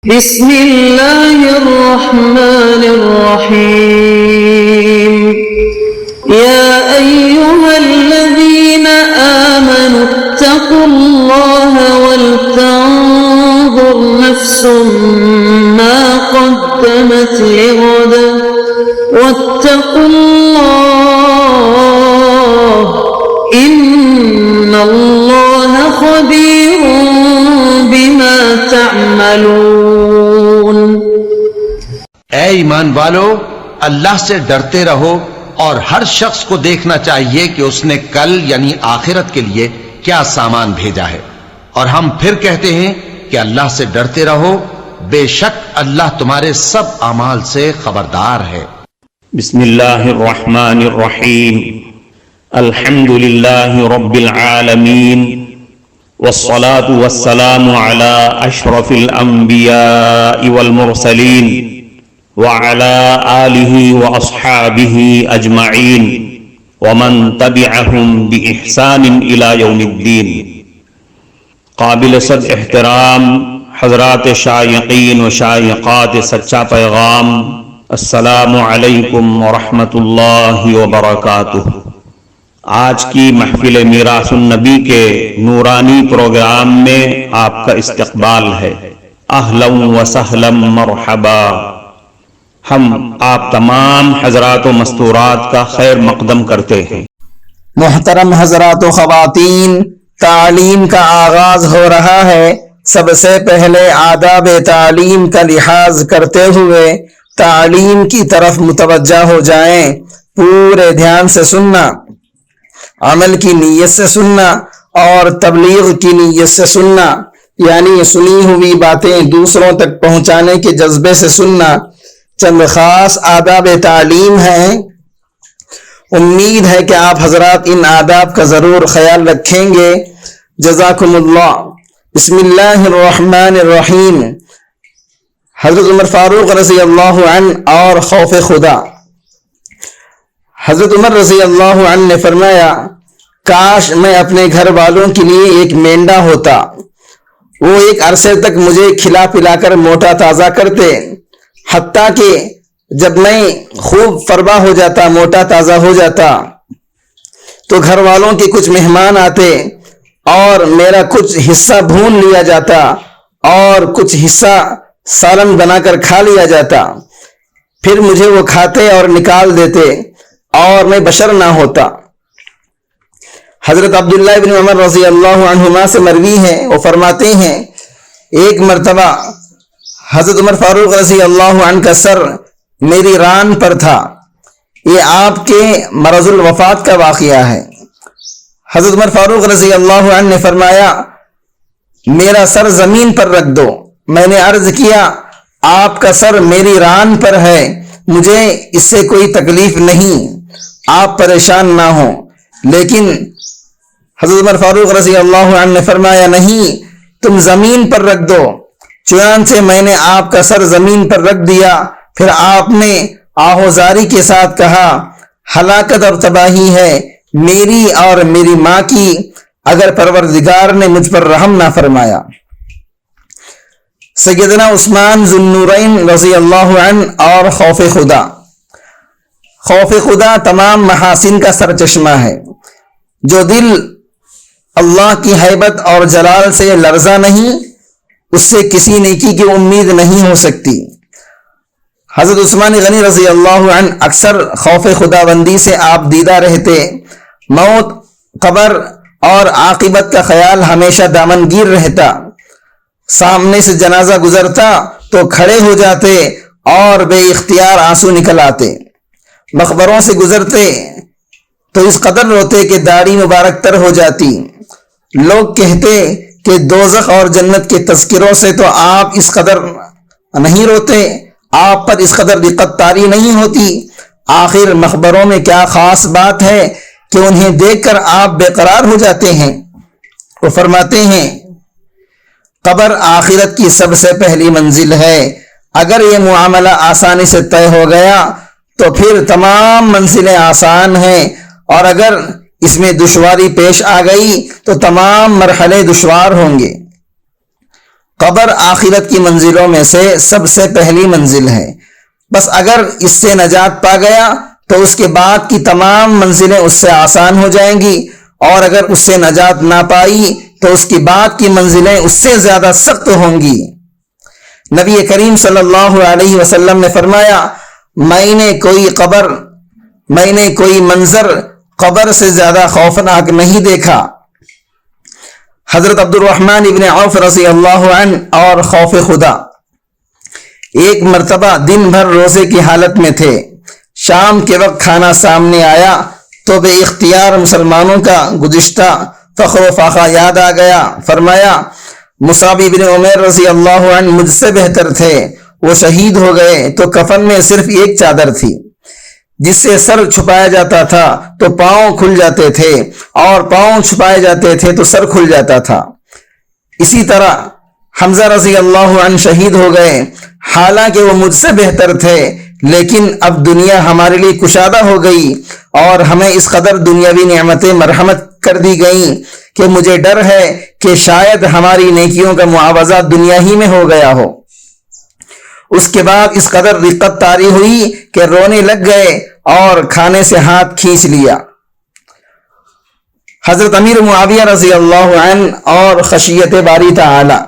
بسم اللہ الرحمن الرحیم یا ایہا الذین آمنوا اتقوا اللہ ولتنظر نفس ما قدمت لغد واتقوا اللہ ان اللہ خبیر بما تعملون۔ اے ایمان والو، اللہ سے ڈرتے رہو اور ہر شخص کو دیکھنا چاہیے کہ اس نے کل یعنی آخرت کے لیے کیا سامان بھیجا ہے، اور ہم پھر کہتے ہیں کہ اللہ سے ڈرتے رہو، بے شک اللہ تمہارے سب اعمال سے خبردار ہے۔ بسم اللہ الرحمن الرحیم الحمد للہ رب العالمین والصلاة والسلام على اشرف الانبیاء والمرسلین وعلى آلہ واصحابہ اجمعین ومن تبعہم بإحسان الى یوم الدین۔ قابل صد احترام حضرات شائقین و شائقات سچا پیغام، السلام علیکم ورحمۃ اللہ وبرکاتہ۔ آج کی محفل میراث النبی کے نورانی پروگرام میں آپ کا استقبال ہے۔ اہلا و سہلا مرحبا۔ ہم آپ تمام حضرات و مستورات کا خیر مقدم کرتے ہیں۔ محترم حضرات و خواتین، تعلیم کا آغاز ہو رہا ہے۔ سب سے پہلے آداب تعلیم کا لحاظ کرتے ہوئے تعلیم کی طرف متوجہ ہو جائیں۔ پورے دھیان سے سننا، عمل کی نیت سے سننا اور تبلیغ کی نیت سے سننا، یعنی سنی ہوئی باتیں دوسروں تک پہنچانے کے جذبے سے سننا۔ چند خاص آداب تعلیم ہیں، امید ہے کہ آپ حضرات ان آداب کا ضرور خیال رکھیں گے۔ جزاکم اللہ۔ بسم اللہ الرحمن الرحیم۔ حضرت عمر فاروق رضی اللہ عنہ اور خوف خدا۔ حضرت عمر رضی اللہ عنہ نے فرمایا، کاش میں اپنے گھر والوں کے لیے ایک مینڈا ہوتا، وہ ایک عرصے تک مجھے کھلا پلا کر موٹا تازہ کرتے، حتیٰ کہ جب میں خوب فربا ہو جاتا، موٹا تازہ ہو جاتا، تو گھر والوں کے کچھ مہمان آتے اور میرا کچھ حصہ بھون لیا جاتا اور کچھ حصہ سالن بنا کر کھا لیا جاتا، پھر مجھے وہ کھاتے اور نکال دیتے اور میں بشر نہ ہوتا۔ حضرت عبداللہ بن عمر رضی اللہ عنہما سے مروی ہے، وہ فرماتے ہیں ایک مرتبہ حضرت عمر فاروق رضی اللہ عنہ کا سر میری ران پر تھا۔ یہ آپ کے مرض الوفات کا واقعہ ہے۔ حضرت عمر فاروق رضی اللہ عنہ نے فرمایا، میرا سر زمین پر رکھ دو۔ میں نے عرض کیا، آپ کا سر میری ران پر ہے، مجھے اس سے کوئی تکلیف نہیں، آپ پریشان نہ ہوں۔ لیکن حضرت عمر فاروق رضی اللہ عنہ نے فرمایا، نہیں، تم زمین پر رکھ دو۔ چنانچہ میں نے آپ کا سر زمین پر رکھ دیا۔ پھر آپ نے آہوزاری کے ساتھ کہا، ہلاکت اور تباہی ہے میری اور میری ماں کی اگر پروردگار نے مجھ پر رحم نہ فرمایا۔ سیدنا عثمان ذو النورین رضی اللہ عنہ اور خوف خدا۔ خوف خدا تمام محاسن کا سرچشمہ ہے۔ جو دل اللہ کی ہیبت اور جلال سے لرزا نہیں، اس سے کسی نیکی کی امید نہیں ہو سکتی۔ حضرت عثمان غنی رضی اللہ عنہ اکثر خوف خدا بندی سے آپ دیدہ رہتے۔ موت، قبر اور عاقبت کا خیال ہمیشہ دامنگیر رہتا۔ سامنے سے جنازہ گزرتا تو کھڑے ہو جاتے اور بے اختیار آنسو نکل آتے۔ مقبروں سے گزرتے تو اس قدر روتے کہ داڑھی مبارک تر ہو جاتی۔ لوگ کہتے کہ دوزخ اور جنت کے تذکروں سے تو آپ اس قدر نہیں روتے، آپ پر اس قدر دقت طاری نہیں ہوتی، آخر مقبروں میں کیا خاص بات ہے کہ انہیں دیکھ کر آپ بے قرار ہو جاتے ہیں؟ وہ فرماتے ہیں، قبر آخرت کی سب سے پہلی منزل ہے۔ اگر یہ معاملہ آسانی سے طے ہو گیا تو پھر تمام منزلیں آسان ہیں، اور اگر اس میں دشواری پیش آ گئی تو تمام مرحلے دشوار ہوں گے۔ قبر آخرت کی منزلوں میں سے سب سے پہلی منزل ہے، بس اگر اس سے نجات پا گیا تو اس کے بعد کی تمام منزلیں اس سے آسان ہو جائیں گی، اور اگر اس سے نجات نہ پائی تو اس کی بعد کی منزلیں اس سے زیادہ سخت ہوں گی۔ نبی کریم صلی اللہ علیہ وسلم نے فرمایا، میں نے کوئی منظر قبر سے زیادہ خوفناک نہیں دیکھا۔ حضرت عبد الرحمن ابن عوف رضی اللہ عنہ اور خوف خدا ایک مرتبہ دن بھر روزے کی حالت میں تھے۔ شام کے وقت کھانا سامنے آیا تو بے اختیار مسلمانوں کا گزشتہ فخر و فاقہ یاد آ گیا۔ فرمایا، مصعب بن عمیر رضی اللہ عنہ مجھ سے بہتر تھے، وہ شہید ہو گئے تو کفن میں صرف ایک چادر تھی جس سے سر چھپایا جاتا تھا تو پاؤں کھل جاتے تھے، اور پاؤں چھپائے جاتے تھے تو سر کھل جاتا تھا۔ اسی طرح حمزہ رضی اللہ عنہ شہید ہو گئے، حالانکہ وہ مجھ سے بہتر تھے، لیکن اب دنیا ہمارے لیے کشادہ ہو گئی اور ہمیں اس قدر دنیاوی نعمتیں مرحمت کر دی گئیں کہ مجھے ڈر ہے کہ شاید ہماری نیکیوں کا معاوضہ دنیا ہی میں ہو گیا ہو۔ اس کے بعد اس قدر رقت طاری ہوئی کہ رونے لگ گئے اور کھانے سے ہاتھ کھینچ لیا۔ حضرت امیر معاویہ رضی اللہ عنہ اور خشیت باری تعالی۔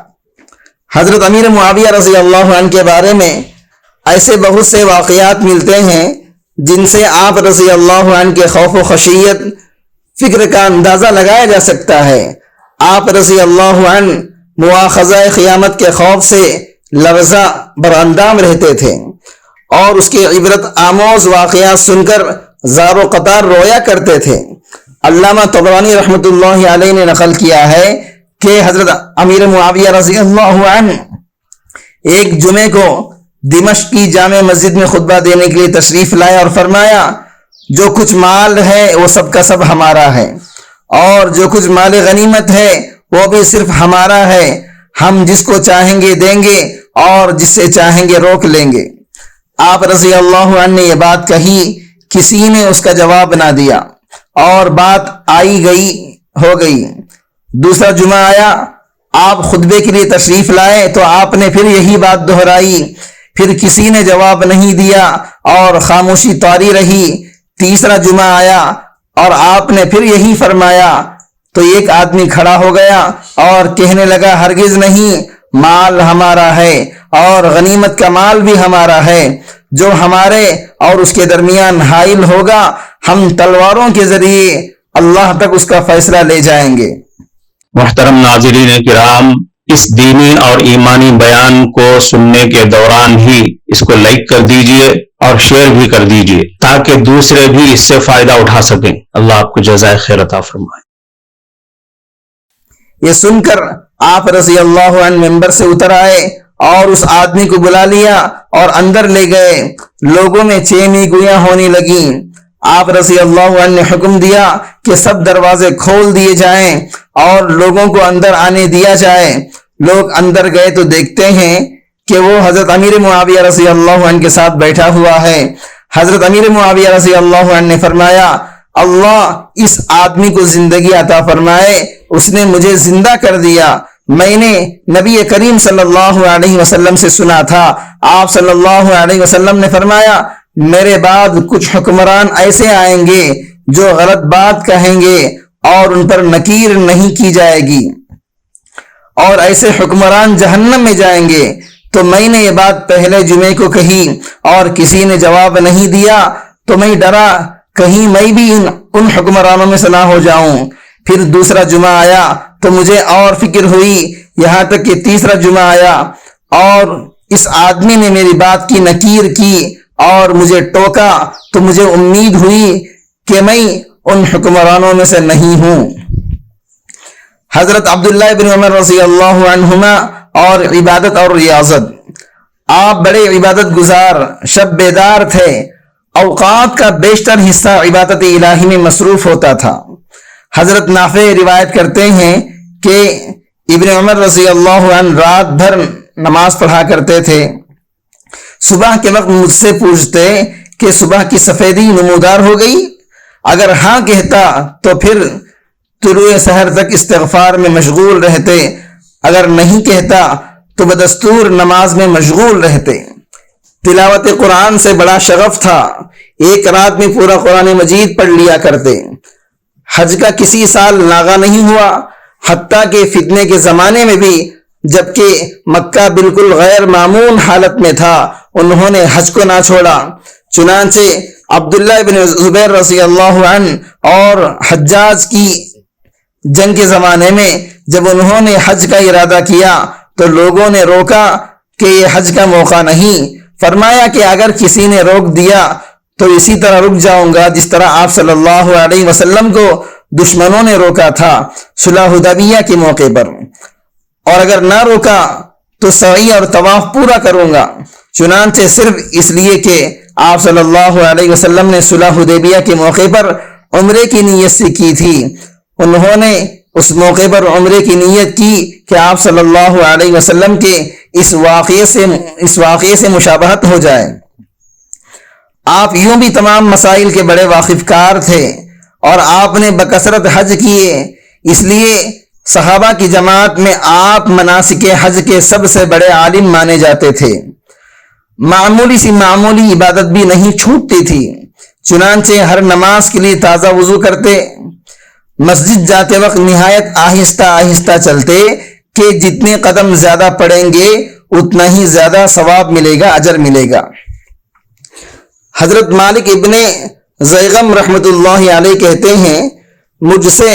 حضرت امیر معاویہ رضی اللہ عنہ کے بارے میں ایسے بہت سے واقعات ملتے ہیں جن سے آپ رضی اللہ عنہ کے خوف و خشیت فکر کا اندازہ لگایا جا سکتا ہے۔ آپ رضی اللہ عنہ مواخذہ قیامت کے خوف سے لرزہ براندام رہتے تھے اور اس کے عبرت آموز واقعات سن کر زار و قطار رویا کرتے تھے۔ علامہ طبرانی رحمۃ اللہ علیہ نے نقل کیا ہے کہ حضرت امیر معاویہ رضی اللہ عنہ ایک جمعے کو دمشق کی جامع مسجد میں خطبہ دینے کے لیے تشریف لائے اور فرمایا، جو کچھ مال ہے وہ سب کا سب ہمارا ہے، اور جو کچھ مال غنیمت ہے وہ بھی صرف ہمارا ہے، ہم جس کو چاہیں گے دیں گے اور جس سے چاہیں گے روک لیں گے۔ آپ رضی اللہ عنہ نے یہ بات کہی، کسی نے اس کا جواب نہ دیا اور بات ہو گئی۔ دوسرا جمعہ آیا، آپ خطبے کے لیے تشریف لائے تو آپ نے پھر یہی بات دہرائی، پھر کسی نے جواب نہیں دیا اور خاموشی طاری رہی۔ تیسرا جمعہ آیا اور آپ نے پھر یہی فرمایا تو ایک آدمی کھڑا ہو گیا اور کہنے لگا، ہرگز نہیں، مال ہمارا ہے اور غنیمت کا مال بھی ہمارا ہے، جو ہمارے اور اس کے درمیان حائل ہوگا ہم تلواروں کے ذریعے اللہ تک اس کا فیصلہ لے جائیں گے۔ محترم ناظرین کرام، اس دینی اور ایمانی بیان کو سننے کے دوران ہی اس کو لائک کر دیجئے اور شیئر بھی کر دیجئے تاکہ دوسرے بھی اس سے فائدہ اٹھا سکیں۔ اللہ آپ کو جزائے خیر عطا فرمائے۔ یہ سن کر آپ رضی اللہ عنہ ممبر سے اتر آئے اور اس آدمی کو بلا لیا اور اندر لے گئے۔ لوگوں میں چیمی گویاں ہونے لگیں۔ آپ رضی اللہ عنہ نے حکم دیا کہ سب دروازے کھول دیے جائیں اور لوگوں کو اندر آنے دیا جائے۔ لوگ اندر گئے تو دیکھتے ہیں کہ وہ حضرت امیر معاویہ رضی اللہ عنہ کے ساتھ بیٹھا ہوا ہے۔ حضرت امیر معاویہ رضی اللہ عنہ نے فرمایا، اللہ اس آدمی کو زندگی عطا فرمائے، اس نے مجھے زندہ کر دیا۔ میں نے نبی کریم صلی اللہ علیہ وسلم سے سنا تھا، آپ صلی اللہ علیہ وسلم نے فرمایا، میرے بعد کچھ حکمران ایسے آئیں گے جو غلط بات کہیں گے اور ان پر نکیر نہیں کی جائے گی، اور ایسے حکمران جہنم میں جائیں گے۔ تو میں نے یہ بات پہلے جمعے کو کہی اور کسی نے جواب نہیں دیا، تو میں ڈرا کہیں میں بھی ان حکمرانوں میں سے نہ ہو جاؤں۔ پھر دوسرا جمعہ آیا تو مجھے اور فکر ہوئی، یہاں تک کہ تیسرا جمعہ آیا اور اس آدمی نے میری بات کی نکیر کی اور مجھے ٹوکا، تو مجھے امید ہوئی کہ میں ان حکمرانوں میں سے نہیں ہوں۔ حضرت عبداللہ بن عمر رضی اللہ عنہما اور عبادت اور ریاضت۔ آپ بڑے عبادت گزار، شب بیدار تھے، اوقات کا بیشتر حصہ عبادت الہی میں مصروف ہوتا تھا۔ حضرت نافع روایت کرتے ہیں کہ ابن عمر رضی اللہ عنہ رات بھر نماز پڑھا کرتے تھے۔ صبح کے وقت مجھ سے پوچھتے کہ صبح کی سفیدی نمودار ہو گئی؟ اگر ہاں کہتا تو پھر طلوع سحر تک استغفار میں مشغول رہتے، اگر نہیں کہتا تو بدستور نماز میں مشغول رہتے۔ تلاوت قرآن سے بڑا شغف تھا، ایک رات میں پورا قرآن مجید پڑھ لیا کرتے۔ حج کا کسی سال ناغہ نہیں ہوا، حتیٰ کہ فتنے کے زمانے میں بھی جبکہ مکہ بالکل غیر معمون حالت میں تھا، انہوں نے حج کو نہ چھوڑا۔ چنانچہ عبداللہ ابن زبیر رضی اللہ عنہ اور حجاج کی جنگ کے زمانے میں جب انہوں نے حج کا ارادہ کیا تو لوگوں نے روکا کہ یہ حج کا موقع نہیں۔ فرمایا کہ اگر کسی نے روک دیا تو اسی طرح رک جاؤں گا جس طرح آپ صلی اللہ علیہ وسلم کو دشمنوں نے روکا تھا صلح حدیبیہ کے موقع پر، اور اگر نہ روکا تو سعی اور طواف پورا کروں گا۔ چنانچہ صرف اس لیے کہ آپ صلی اللہ علیہ وسلم نے صلح حدیبیہ کے موقع پر عمرے کی نیت سے کی تھی، انہوں نے اس موقع پر عمرے کی نیت کی کہ آپ صلی اللہ علیہ وسلم کے اس واقعے سے مشابہت ہو جائے۔ آپ یوں بھی تمام مسائل کے بڑے واقف کار تھے اور آپ نے بکثرت حج کیے، اس لیے صحابہ کی جماعت میں آپ مناسک حج کے سب سے بڑے عالم مانے جاتے تھے۔ معمولی سی معمولی عبادت بھی نہیں چھوٹتی تھی، چنانچہ ہر نماز کے لیے تازہ وضو کرتے، مسجد جاتے وقت نہایت آہستہ آہستہ چلتے کہ جتنے قدم زیادہ پڑیں گے اتنا ہی زیادہ ثواب ملے گا، اجر ملے گا۔ حضرت مالک ابن زیغم رحمۃ اللہ علیہ کہتے ہیں، مجھ سے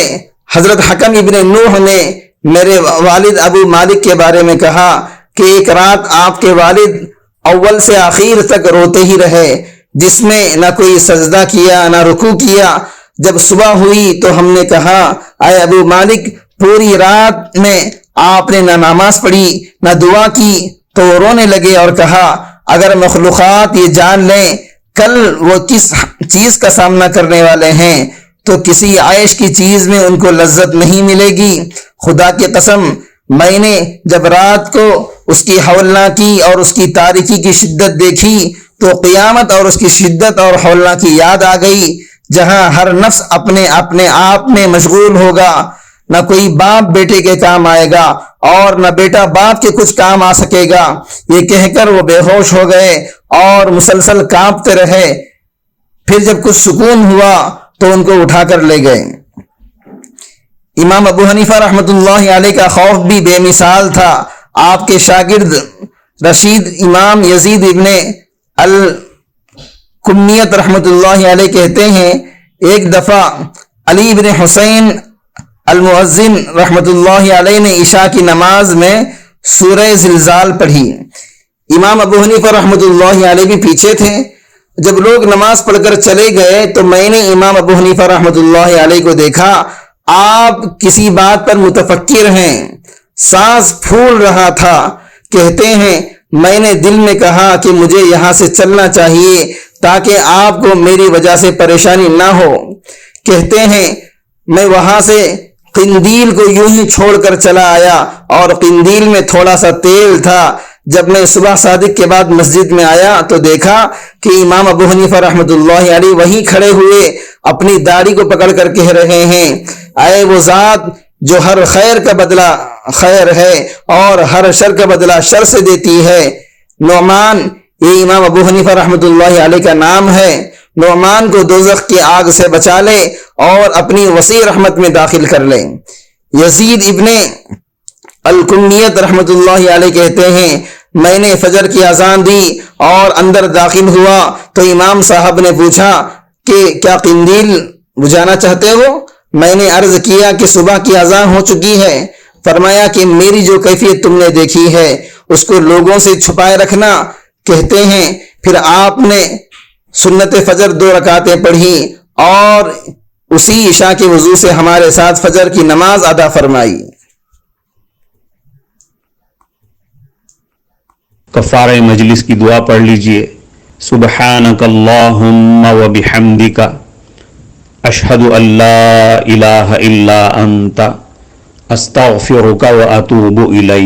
حضرت حکم ابن نوح نے میرے والد ابو مالک کے بارے میں کہا کہ ایک رات آپ کے والد اول سے آخر تک روتے ہی رہے، جس میں نہ کوئی سجدہ کیا نہ رکوع کیا۔ جب صبح ہوئی تو ہم نے کہا، اے ابو مالک، پوری رات میں آپ نے نہ نماز پڑھی نہ دعا کی۔ تو وہ رونے لگے اور کہا، اگر مخلوقات یہ جان لیں کل وہ کس چیز کا سامنا کرنے والے ہیں تو کسی عیش کی چیز میں ان کو لذت نہیں ملے گی۔ خدا کی قسم، میں نے جب رات کو اس کی ہولناکی اور اس کی تاریکی کی شدت دیکھی تو قیامت اور اس کی شدت اور ہولناکی یاد آ گئی، جہاں ہر نفس اپنے آپ میں مشغول ہوگا، نہ کوئی باپ بیٹے کے کام آئے گا اور نہ بیٹا باپ کے کچھ کام آ سکے گا۔ یہ کہہ کر وہ بے ہوش ہو گئے اور مسلسل کانپتے رہے۔ پھر جب کچھ سکون ہوا تو ان کو اٹھا کر لے گئے۔ امام ابو حنیفہ رحمۃ اللہ علیہ کا خوف بھی بے مثال تھا۔ آپ کے شاگرد رشید امام یزید ابن الکنیت رحمۃ اللہ علیہ کہتے ہیں، ایک دفعہ علی بن حسین المؤذن رحمۃ اللہ علیہ نے عشاء کی نماز میں سورہ زلزال پڑھی۔ امام ابو حنیفہ رحمۃ اللہ علیہ بھی پیچھے تھے۔ جب لوگ نماز پڑھ کر چلے گئے تو میں نے امام ابو حنیفہ رحمۃ اللہ علیہ کو دیکھا، آپ کسی بات پر متفکر ہیں، سانس پھول رہا تھا۔ کہتے ہیں، میں نے دل میں کہا کہ مجھے یہاں سے چلنا چاہیے تاکہ آپ کو میری وجہ سے پریشانی نہ ہو۔ کہتے ہیں، میں وہاں سے قندیل کو یوں ہی چھوڑ کر چلا آیا اور قندیل میں تھوڑا سا تیل تھا۔ جب میں صبح صادق کے بعد مسجد میں آیا تو دیکھا کہ امام ابو حنیفہ رحمۃ اللہ علیہ وہیں کھڑے ہوئے اپنی داڑھی کو پکڑ کر کہہ رہے ہیں، اے وہ ذات جو ہر خیر کا بدلہ خیر ہے اور ہر شر کا بدلہ شر سے دیتی ہے۔ نعمان، یہ امام ابو حنیفہ رحمۃ اللہ علیہ کا نام ہے، نعمان کو دوزخ کی آگ سے بچا لے اور اپنی وسیع رحمت میں داخل کر لے۔ یزید ابن الکنیت رحمۃ اللہ علیہ کہتے ہیں، میں نے فجر کی اذان دی اور اندر داخل ہوا تو امام صاحب نے پوچھا کہ کیا قندیل بجھانا چاہتے ہو؟ میں نے عرض کیا کہ صبح کی اذان ہو چکی ہے۔ فرمایا کہ میری جو کیفیت تم نے دیکھی ہے اس کو لوگوں سے چھپائے رکھنا۔ کہتے ہیں، پھر آپ نے سنت فجر 2 رکعتیں پڑھی اور اسی عشاء کے وضو سے ہمارے ساتھ فجر کی نماز ادا فرمائی۔ کفارہ مجلس کی دعا پڑھ لیجئے۔ سبحانک اللہم و بحمدک، اشہد ان لا الہ الا انت، استغفرک و اتوب الیک۔